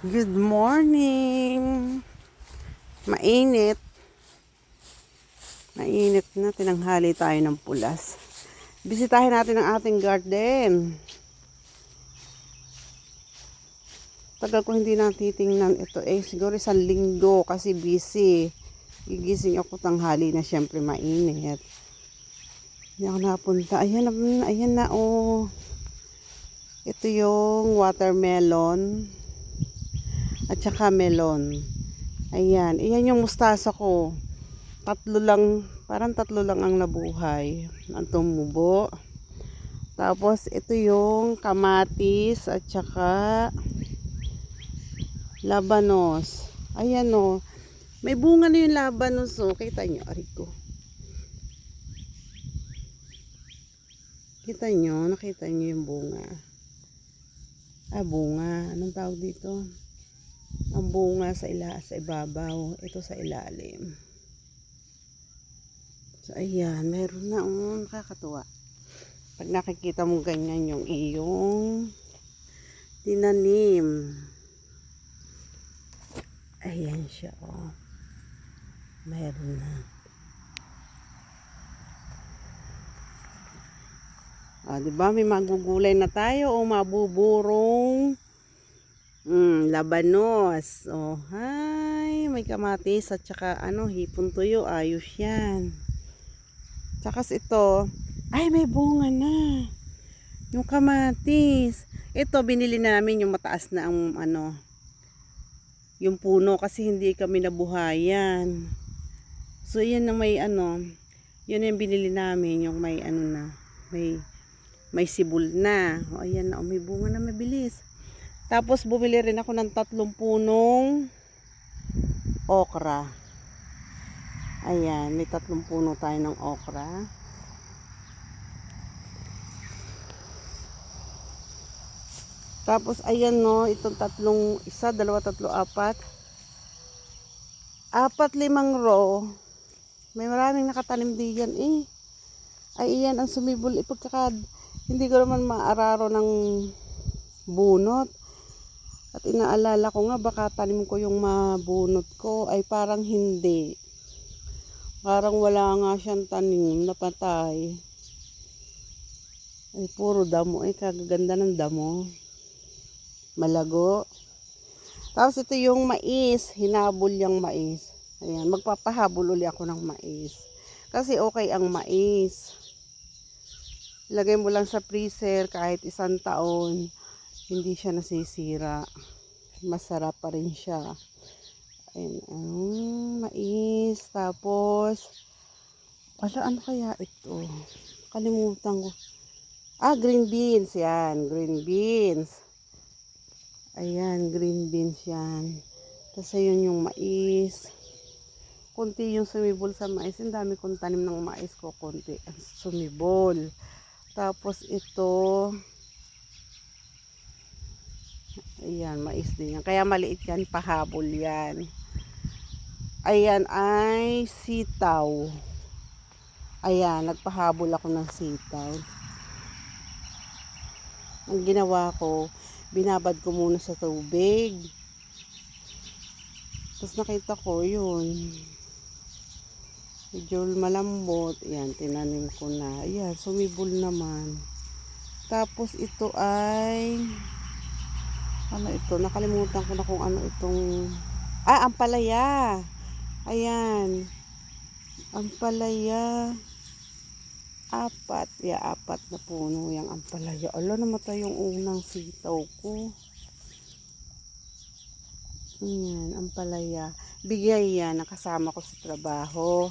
Good morning! Mainit. Mainit na. Tinanghali tayo ng pulas. Bisitahin natin ang ating garden. Tagal ko hindi natitingnan ito. Siguro isang linggo kasi busy. Gigising ako tanghali na, syempre mainit. Hindi ako napunta. Ayan na oh. Ito yung watermelon. At saka melon. Ayan yung mustasa ko. Parang tatlo lang ang nabuhay. Ang tumubo. Tapos ito yung kamatis at saka labanos. Ayan o. May bunga na yung labanos o. Kita nyo, ariko. Nakita nyo yung bunga. Bunga. Anong tawag dito? Ang bunga sa ibabaw, ito sa ilalim. So ayan, meron na nakakatuwa. Pag nakikita mo ganyan yung iyong tinanim. Ayan siya oh. Meron na. Diba may magugulay na tayo o mabuburong labanos. Hi, may kamatis at saka hipon tuyo. Ayos yan. Tsaka ito, may bunga na. Yung kamatis. Ito, binili namin yung mataas na ang yung puno kasi hindi kami nabuhayan. So, yan ang may yun yung binili namin, yung may na, may sibol na. Ayan na, may bunga na mabilis. Tapos bumili rin ako ng 3 punong okra. Ayan, may 3 puno tayo ng okra. Tapos ayan no, itong 3, 1, 2, 3, 4. 4, 5 row. May maraming nakatanim diyan Ay iyan ang sumibol. Hindi ko naman maararo ng bunot. At inaalala ko nga baka tanim ko yung mabunot ko. Ay parang hindi. Parang wala nga siyang tanim, napatay. Ay puro damo. Kagaganda ng damo. Malago. Tapos ito yung mais. Hinabol yung mais. Ayan, magpapahabol uli ako ng mais. Kasi okay ang mais. Ilagay mo lang sa freezer kahit 1 taon. Hindi siya nasisira. Masarap pa rin siya. Ayan, mais. Tapos, ano kaya ito? Kalimutan ko. Green beans. Yan, green beans. Ayan, green beans yan. Tapos ayun yung mais. Kunti yung sumibol sa mais. Ang dami kong tanim ng mais ko. Kunti ang sumibol. Tapos ito, ayan, mais din yan. Kaya maliit yan, pahabol yan. Ayan ay sitaw. Ayan, nagpahabol ako ng sitaw. Ang ginawa ko, binabad ko muna sa tubig. Tapos nakita ko yun. Medyo malambot. Ayan, tinanim ko na. Ayan, sumibol naman. Tapos ito ay ito? Nakalimutan ko na kung ano itong ampalaya. Ayan. Ampalaya. 4 na puno yung ampalaya. Namatay yung unang sitaw ko. Ayan, ampalaya. Bigay yan, nakasama ko sa trabaho.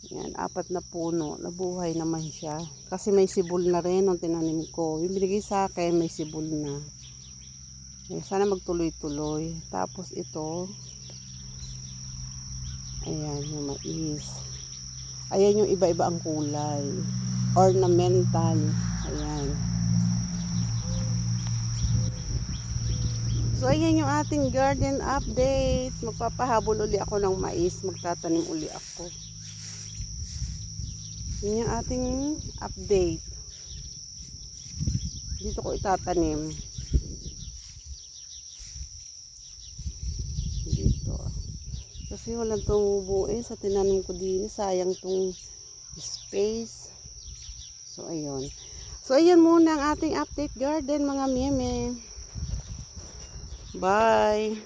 Ayan, 4 na puno. Nabuhay naman siya. Kasi may sibol na rin nung tinanim ko. Yung binigay sa akin, may sibol na. Ayan, sana magtuloy-tuloy. Tapos ito. Ayan, yung mais. Ayan yung iba-iba ang kulay. Ornamental. Ayan. So, ayan yung ating garden update. Magpapahabol uli ako ng mais. Magtatanim uli ako. Yun yung ating update. Dito ko itatanim. dito. Kasi walang tumubo sa tinanim ko din. Sayang tong space. So, ayun. So, ayun muna ang ating update garden, mga meme. Bye!